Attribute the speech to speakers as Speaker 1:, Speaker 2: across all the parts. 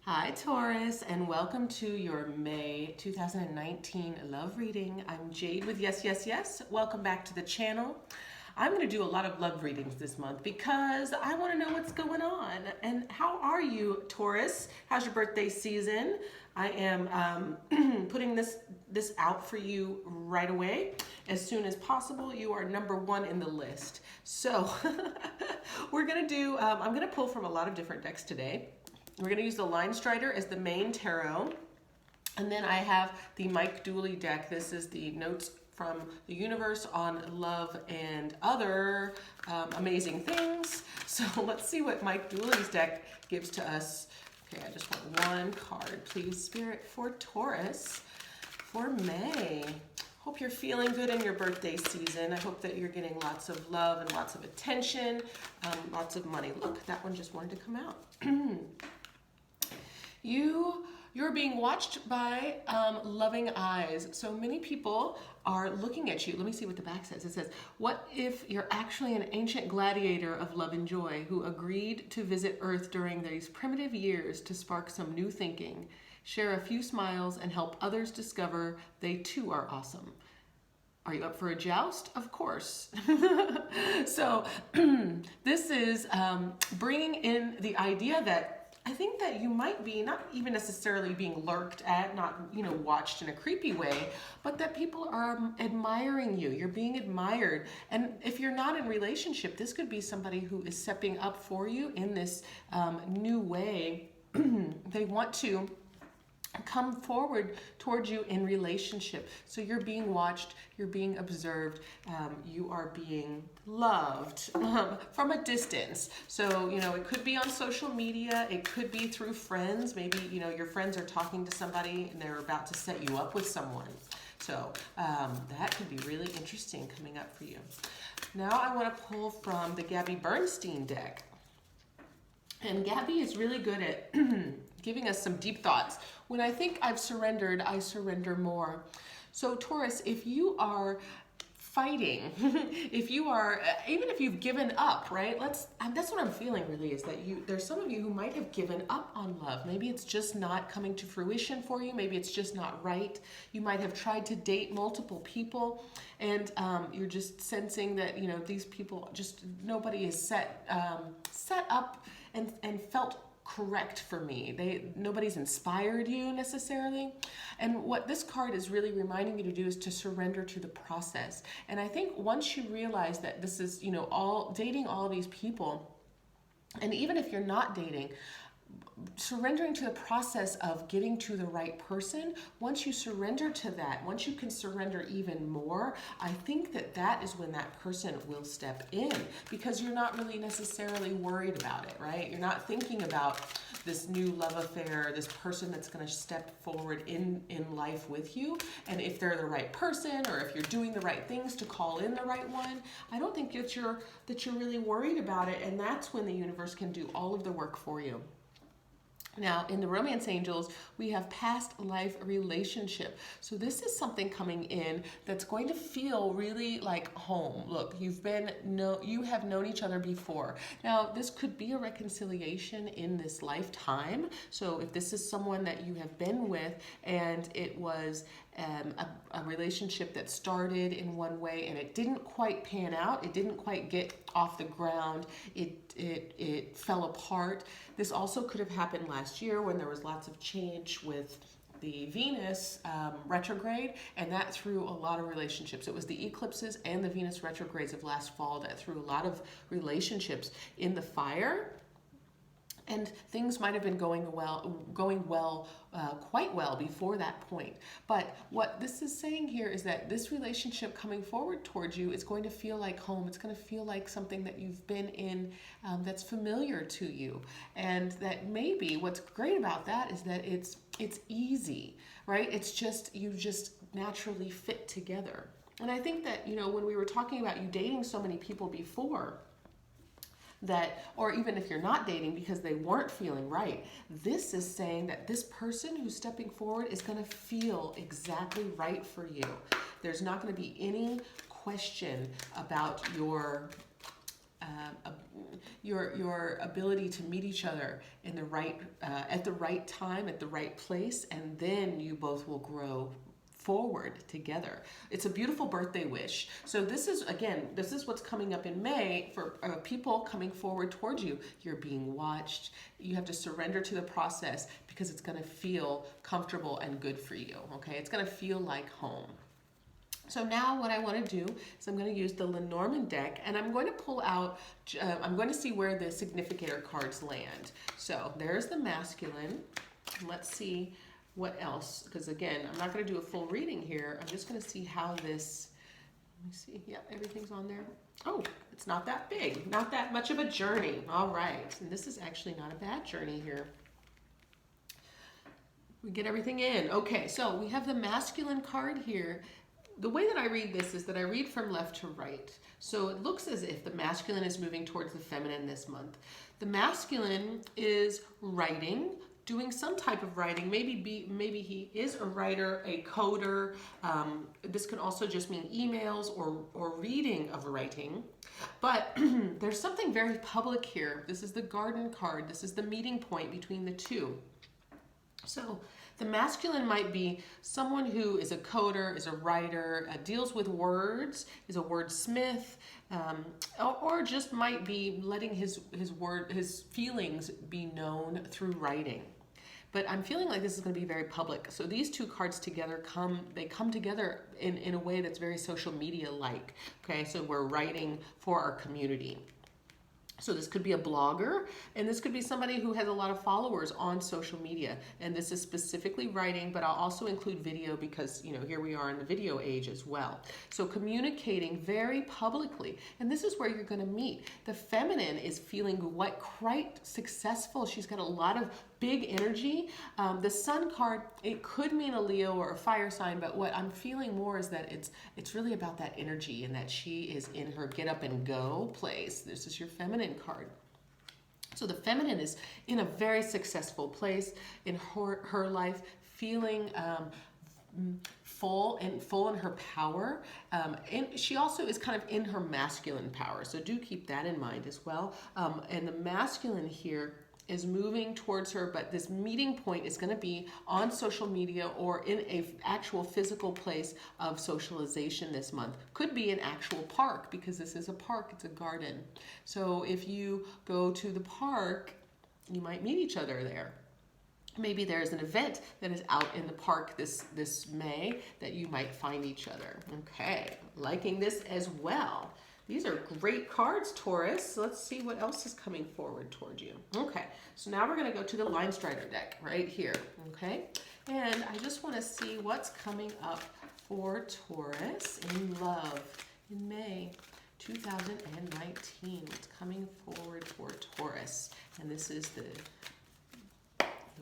Speaker 1: Hi, Taurus, and welcome to your May 2019 love reading. I'm Jade with Yes, Yes, Yes. Welcome back to the channel. I'm going to do a lot of love readings this month because I want to know what's going on. And how are you, Taurus? How's your birthday season? I am putting this out for you right away. As soon as possible, you are number one in the list. So we're going to do, I'm going to pull from a lot of different decks today. We're going to use the Line Strider as the main tarot. And then I have the Mike Dooley deck. This is the notes from the universe on love and other amazing things. So let's see what Mike Dooley's deck gives to us. Okay, I just want one card, please, Spirit, for Taurus for May. Hope you're feeling good in your birthday season. I hope that you're getting lots of love and lots of attention, lots of money. Look, that one just wanted to come out. You're being watched by loving eyes. So many people are looking at you. Let me see what the back says. It says, what if you're actually an ancient gladiator of love and joy who agreed to visit Earth during these primitive years to spark some new thinking, share a few smiles, and help others discover they too are awesome? Are you up for a joust? Of course. So this is bringing in the idea that I think that you might be not even necessarily being lurked at, not, watched in a creepy way, but that people are admiring you. You're being admired. And if you're not in relationship, this could be somebody who is stepping up for you in this new way. They want to come forward towards you in relationship. So you're being watched, you're being observed, you are being loved from a distance. So, it could be on social media, it could be through friends. Maybe, your friends are talking to somebody and they're about to set you up with someone. So that could be really interesting coming up for you. Now I want to pull from the Gabby Bernstein deck. And Gabby is really good at giving us some deep thoughts. When I think I've surrendered, I surrender more. So Taurus, if you are fighting, if you are, even if you've given up, right? That's what I'm feeling really, is that there's some of you who might have given up on love. Maybe it's just not coming to fruition for you. Maybe it's just not right. You might have tried to date multiple people and you're just sensing that, these people just, nobody is set up and felt correct for me. Nobody's inspired you necessarily. And what this card is really reminding you to do is to surrender to the process. And I think once you realize that this is, dating all these people, and even if you're not dating, surrendering to the process of getting to the right person, once you surrender to that, once you can surrender even more, I think that is when that person will step in, because you're not really necessarily worried about it, right? You're not thinking about this new love affair, this person that's going to step forward in life with you, and if they're the right person or if you're doing the right things to call in the right one. I don't think that you're really worried about it, and that's when the universe can do all of the work for you. Now, in the Romance Angels, we have past life relationship. So this is something coming in that's going to feel really like home. Look, you have known each other before. Now, this could be a reconciliation in this lifetime. So if this is someone that you have been with and it was a relationship that started in one way and it didn't quite pan out, it didn't quite get off the ground, it fell apart. This also could have happened last year when there was lots of change with the Venus retrograde, and that threw a lot of relationships. It was the eclipses and the Venus retrogrades of last fall that threw a lot of relationships in the fire. And things might have been going well, quite well before that point. But what this is saying here is that this relationship coming forward towards you is going to feel like home. It's going to feel like something that you've been in that's familiar to you. And that maybe what's great about that is that it's easy, right? It's just, you just naturally fit together. And I think that, when we were talking about you dating so many people before, that, or even if you're not dating because they weren't feeling right, this is saying that this person who's stepping forward is going to feel exactly right for you. There's not going to be any question about your your ability to meet each other in the right at the right time, at the right place, and then you both will grow forward together. It's a beautiful birthday wish. So this is, again, this is what's coming up in May for people coming forward towards you. You're being watched. You have to surrender to the process because it's going to feel comfortable and good for you. Okay, it's going to feel like home. So now what I want to do is I'm going to use the Lenormand deck, and I'm going to pull out, I'm going to see where the significator cards land. So there's the masculine. Let's see what else, because again, I'm not going to do a full reading here. I'm just going to see how this, let me see, yeah, everything's on there. Oh, it's not that big, not that much of a journey. All right, and this is actually not a bad journey here. We get everything in. Okay, so we have the masculine card here. The way that I read this is that I read from left to right. So it looks as if the masculine is moving towards the feminine this month. The masculine is writing, doing some type of writing. Maybe he is a writer, a coder. This can also just mean emails or reading of writing. But there's something very public here. This is the garden card. This is the meeting point between the two. So the masculine might be someone who is a coder, is a writer, deals with words, is a wordsmith, or just might be letting his feelings be known through writing. But I'm feeling like this is going to be very public. So these two cards together come together in a way that's very social media-like. Okay, so we're writing for our community. So this could be a blogger, and this could be somebody who has a lot of followers on social media. And this is specifically writing, but I'll also include video because, you know, here we are in the video age as well. So communicating very publicly, and this is where you're going to meet. The feminine is feeling quite successful. She's got a lot of big energy. The sun card, it could mean a Leo or a fire sign, but what I'm feeling more is that it's really about that energy and that she is in her get up and go place. This is your feminine card. So the feminine is in a very successful place in her life, feeling full in her power. And she also is kind of in her masculine power. So do keep that in mind as well. And the masculine here is moving towards her, but this meeting point is going to be on social media or in a actual physical place of socialization this month. Could be an actual park because this is a park, it's a garden. So if you go to the park, you might meet each other there. Maybe there's an event that is out in the park this May that you might find each other. Okay, liking this as well. These are great cards, Taurus. Let's see what else is coming forward toward you. Okay, so now we're going to go to the Line Strider deck right here, okay? And I just want to see what's coming up for Taurus in love in May 2019. What's coming forward for Taurus? And this is the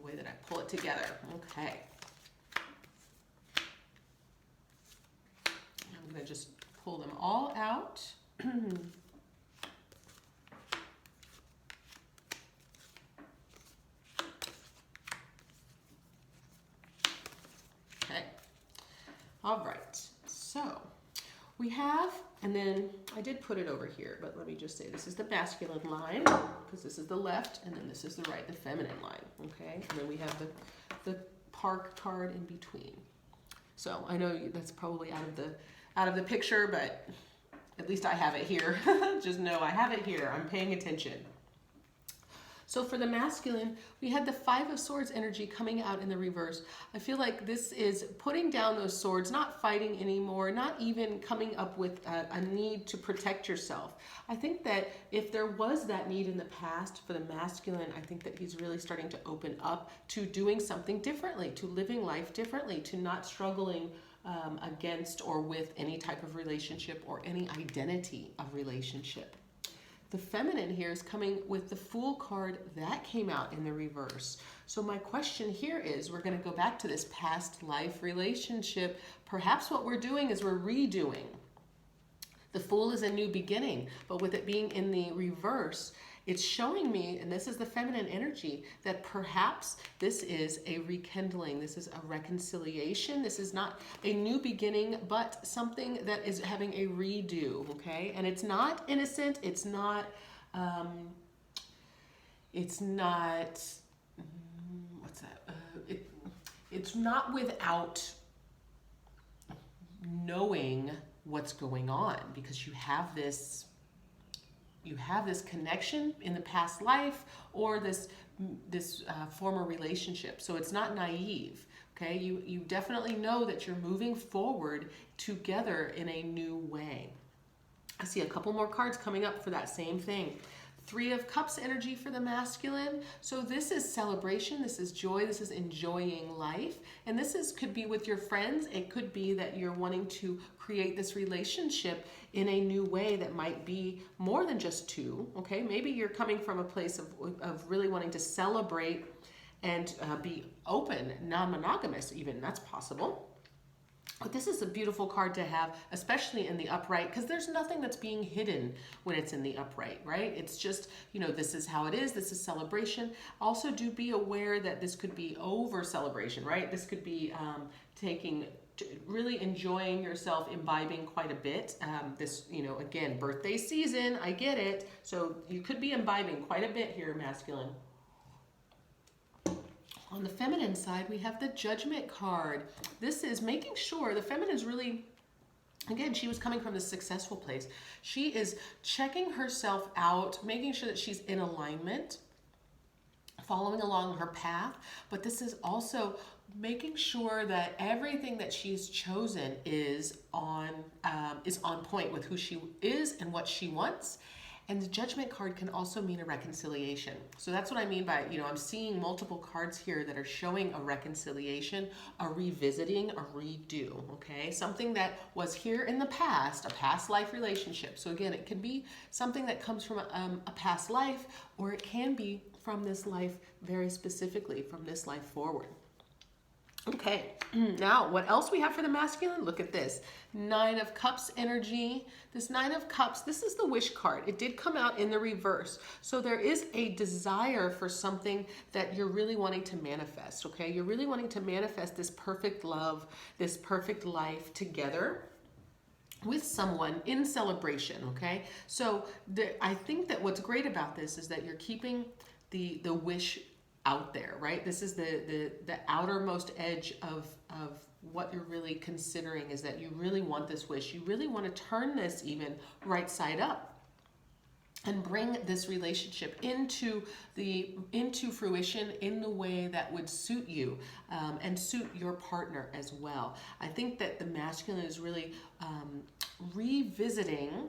Speaker 1: way that I pull it together. Okay. I'm going to just pull them all out. Okay. All right. So we have, and then I did put it over here, but let me just say this is the masculine line because this is the left, and then this is the right, the feminine line. Okay. And then we have the park card in between. So I know that's probably out of the picture, but at least I have it here. Just know I have it here. I'm paying attention. So for the masculine, we had the Five of Swords energy coming out in the reverse. I feel like this is putting down those swords, not fighting anymore, not even coming up with a need to protect yourself. I think that if there was that need in the past for the masculine, I think that he's really starting to open up to doing something differently, to living life differently, to not struggling against or with any type of relationship or any identity of relationship. The feminine here is coming with the Fool card that came out in the reverse. So my question here is, we're going to go back to this past life relationship. Perhaps what we're doing is we're redoing. The Fool is a new beginning, but with it being in the reverse, It's showing me, and this is the feminine energy, that perhaps this is a rekindling, this is a reconciliation, this is not a new beginning, but something that is having a redo, okay? And it's not innocent, it's not, what's that? It's not without knowing what's going on, because you have this connection in the past life, or this former relationship. So it's not naive, okay? You definitely know that you're moving forward together in a new way. I see a couple more cards coming up for that same thing. 3 of Cups energy for the masculine. So this is celebration, this is joy, this is enjoying life. And could be with your friends. It could be that you're wanting to create this relationship in a new way that might be more than just 2, okay? Maybe you're coming from a place of really wanting to celebrate and be open, non-monogamous even, that's possible. But this is a beautiful card to have, especially in the upright, because there's nothing that's being hidden when it's in the upright, right? It's just, this is how it is. This is celebration. Also, do be aware that this could be over celebration, right? This could be really enjoying yourself, imbibing quite a bit. Again, birthday season, I get it. So you could be imbibing quite a bit here, masculine. On the feminine side, we have the Judgment card. This is making sure the feminine's really, again, she was coming from the successful place. She is checking herself out, making sure that she's in alignment, following along her path. But this is also making sure that everything that she's chosen is on point with who she is and what she wants. And the Judgment card can also mean a reconciliation. So that's what I mean by, I'm seeing multiple cards here that are showing a reconciliation, a revisiting, a redo, okay? Something that was here in the past, a past life relationship. So again, it can be something that comes from a past life, or it can be from this life very specifically, from this life forward. Okay, now what else we have for the masculine? Look at this. 9 of Cups energy. This 9 of Cups, this is the wish card. It did come out in the reverse. So there is a desire for something that you're really wanting to manifest, okay? You're really wanting to manifest this perfect love, this perfect life together with someone in celebration, okay? So I think that what's great about this is that you're keeping the wish out there, right? This is the outermost edge of what you're really considering, is that you really want this wish. You really want to turn this even right side up and bring this relationship into fruition in the way that would suit you and suit your partner as well. I think that the masculine is really revisiting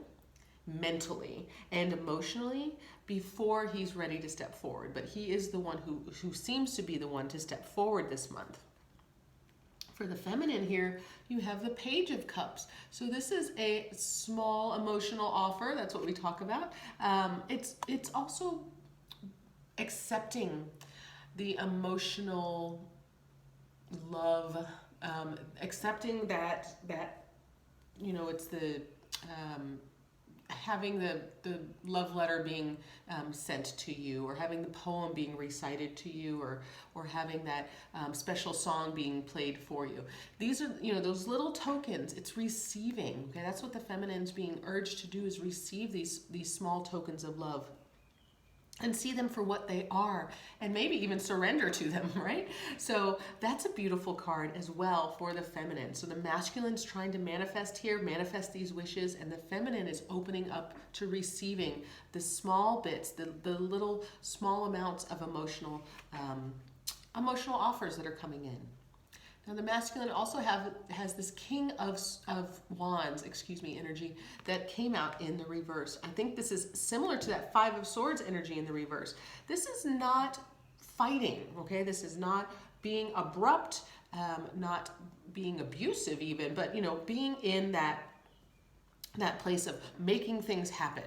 Speaker 1: mentally and emotionally before he's ready to step forward. But he is the one who seems to be the one to step forward this month. For the feminine here, you have the Page of Cups. So this is a small emotional offer. That's what we talk about. It's also accepting the emotional love, accepting that it's the having the love letter being sent to you, or having the poem being recited to you, or having that special song being played for you. These are, those little tokens. It's receiving, okay? That's what the feminine's being urged to do, is receive these small tokens of love and see them for what they are, and maybe even surrender to them, right? So that's a beautiful card as well for the feminine. So the masculine's trying to manifest here, manifest these wishes, and the feminine is opening up to receiving the small bits, the little small amounts of emotional offers that are coming in. Now the masculine also has this King of Wands, energy that came out in the reverse. I think this is similar to that 5 of Swords energy in the reverse. This is not fighting, okay? This is not being abrupt, not being abusive even, but being in that place of making things happen.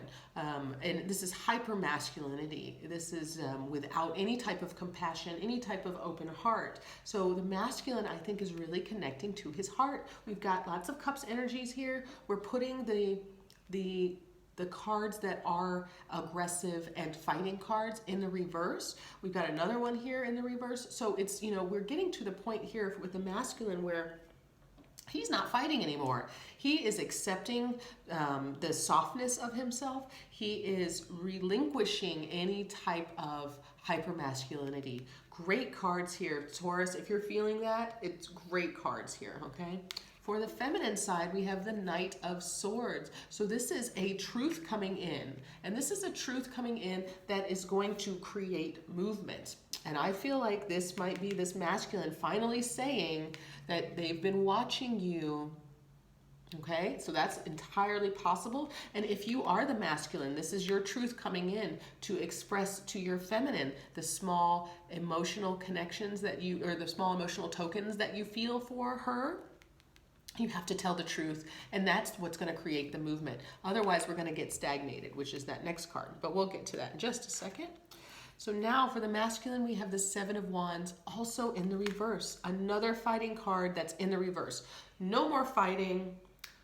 Speaker 1: And this is hyper masculinity. This is without any type of compassion, any type of open heart. So the masculine, I think, is really connecting to his heart. We've got lots of Cups energies here. We're putting the the cards that are aggressive and fighting cards in the reverse. We've got another one here in the reverse. So it's, you know, we're getting to the point here with the masculine where he's not fighting anymore. He is accepting the softness of himself. He is relinquishing any type of hypermasculinity. Great cards here, Taurus. If you're feeling that, it's great cards here, okay? For the feminine side, we have the Knight of Swords. So this is a truth coming in. And this is a truth coming in that is going to create movement. And I feel like this might be this masculine finally saying that they've been watching you. Okay, so that's entirely possible. And if you are the masculine, this is your truth coming in to express to your feminine the small emotional connections that you, or the small emotional tokens that you feel for her. You have to tell the truth, and that's what's going to create the movement. Otherwise, we're going to get stagnated, which is that next card. But we'll get to that in just a second. So now for the masculine, we have the Seven of Wands, also in the reverse. Another fighting card that's in the reverse. No more fighting.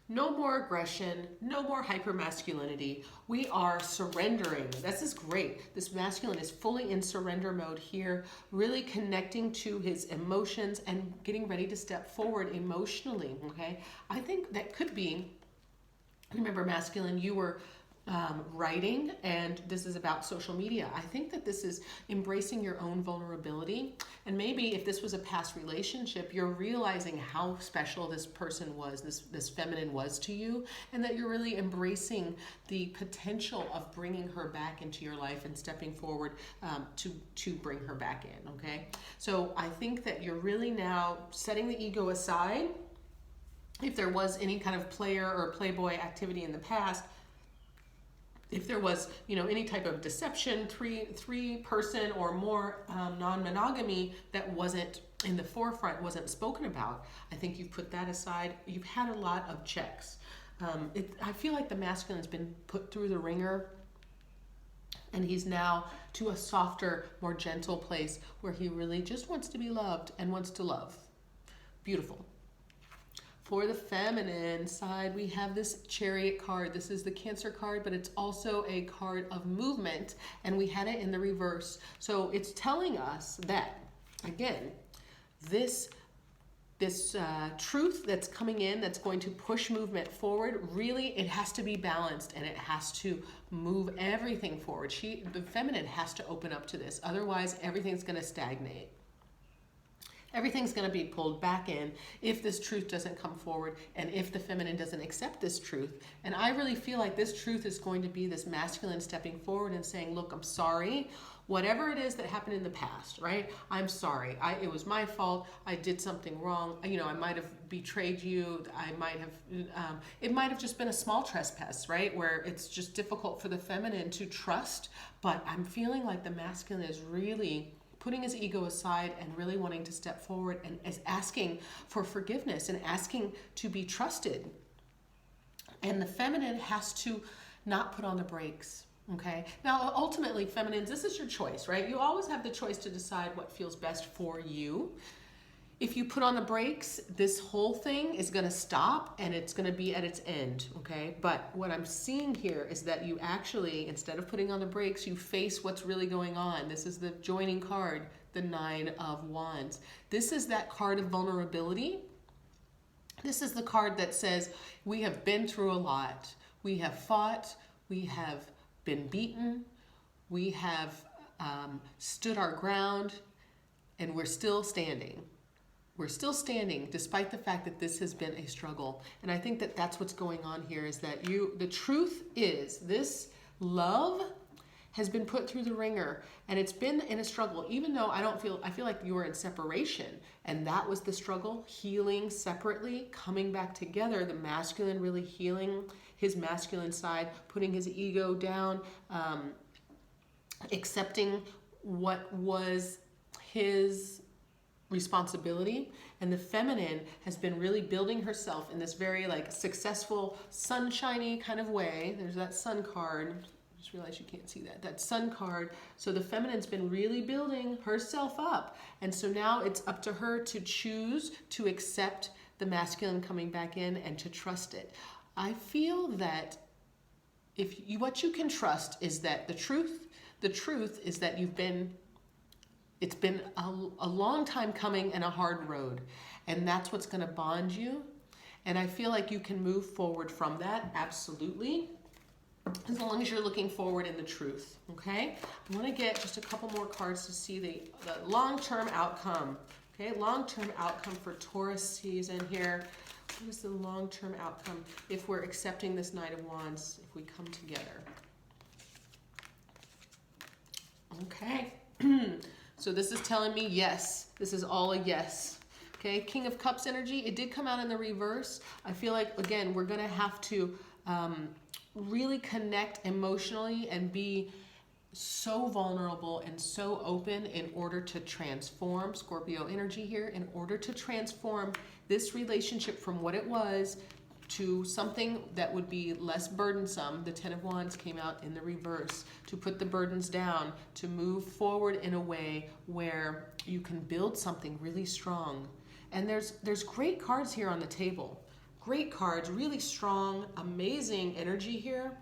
Speaker 1: No more aggression, no more hypermasculinity. We are surrendering. This is great. This masculine is fully in surrender mode here, really connecting to his emotions and getting ready to step forward emotionally, okay? I think that could be, remember masculine, you were writing, and this is about social media. I think that this is embracing your own vulnerability. And maybe if this was a past relationship, you're realizing how special this person was, this feminine was to you, and that you're really embracing the potential of bringing her back into your life and stepping forward to bring her back in, okay? So I think that you're really now setting the ego aside. If there was any kind of player or playboy activity in the past, if there was, you know, any type of deception, three person or more non-monogamy that wasn't in the forefront, wasn't spoken about, I think you've put that aside. You've had a lot of checks. I feel like the masculine's been put through the ringer, and he's now to a softer, more gentle place where he really just wants to be loved and wants to love. Beautiful. For the feminine side, we have this Chariot card. This is the Cancer card, but it's also a card of movement, and we had it in the reverse. So it's telling us that, again, this truth that's coming in, that's going to push movement forward, really, it has to be balanced, and it has to move everything forward. The feminine has to open up to this. Otherwise, everything's going to stagnate. Everything's going to be pulled back in if this truth doesn't come forward and if the feminine doesn't accept this truth. And I really feel like this truth is going to be this masculine stepping forward and saying, look, I'm sorry. Whatever it is that happened in the past, right? I'm sorry. It was my fault. I did something wrong. You know, I might have betrayed you. It might have just been a small trespass, right? Where it's just difficult for the feminine to trust. But I'm feeling like the masculine is really putting his ego aside and really wanting to step forward and is asking for forgiveness and asking to be trusted. And the feminine has to not put on the brakes, okay? Now, ultimately, feminines, this is your choice, right? You always have the choice to decide what feels best for you. If you put on the brakes, this whole thing is going to stop and it's going to be at its end, okay? But what I'm seeing here is that you actually, instead of putting on the brakes, you face what's really going on. This is the joining card, the Nine of Wands. This is that card of vulnerability. This is the card that says, we have been through a lot. We have fought. We have been beaten. We have stood our ground, and we're still standing. We're still standing despite the fact that this has been a struggle. And I think that that's what's going on here, is that the truth is this love has been put through the ringer, and it's been in a struggle. Even though I feel like you were in separation, and that was the struggle, healing separately, coming back together, the masculine really healing his masculine side, putting his ego down, accepting what was his responsibility, and the feminine has been really building herself in this very like successful, sunshiny kind of way. There's that sun card. I just realized you can't see that sun card. So the feminine's been really building herself up, and so now it's up to her to choose to accept the masculine coming back in and to trust it. I feel that what you can trust is that the truth is that it's been a long time coming and a hard road. And that's what's going to bond you. And I feel like you can move forward from that, absolutely, as long as you're looking forward in the truth, okay? I want to get just a couple more cards to see the long-term outcome, okay? Long-term outcome for Taurus season here. What is the long-term outcome if we're accepting this Knight of Wands, if we come together? Okay. So this is telling me yes. This is all a yes. Okay, King of Cups energy. It did come out in the reverse. I feel like, again, we're going to have to really connect emotionally and be so vulnerable and so open in order to transform, Scorpio energy here, in order to transform this relationship from what it was to something that would be less burdensome. The Ten of Wands came out in the reverse, to put the burdens down, to move forward in a way where you can build something really strong. And there's great cards here on the table. Great cards, really strong, amazing energy here.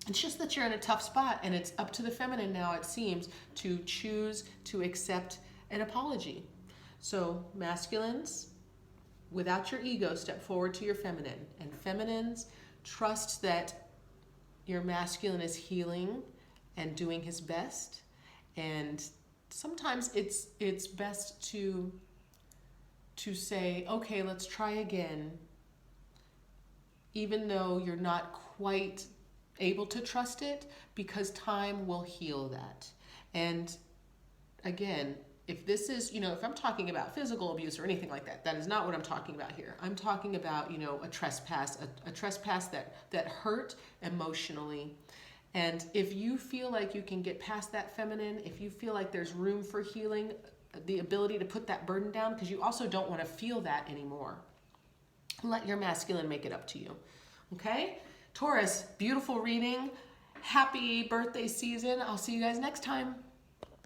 Speaker 1: It's just that you're in a tough spot, and it's up to the feminine now, it seems, to choose to accept an apology. So masculines, without your ego, step forward to your feminine. And feminines, trust that your masculine is healing and doing his best. And sometimes it's best to say, okay, let's try again, even though you're not quite able to trust it, because time will heal that. And again, if this is, if I'm talking about physical abuse or anything like that, that is not what I'm talking about here. I'm talking about, a trespass, a trespass that hurt emotionally. And if you feel like you can get past that feminine, if you feel like there's room for healing, the ability to put that burden down, because you also don't want to feel that anymore, let your masculine make it up to you. Okay? Taurus, beautiful reading. Happy birthday season. I'll see you guys next time.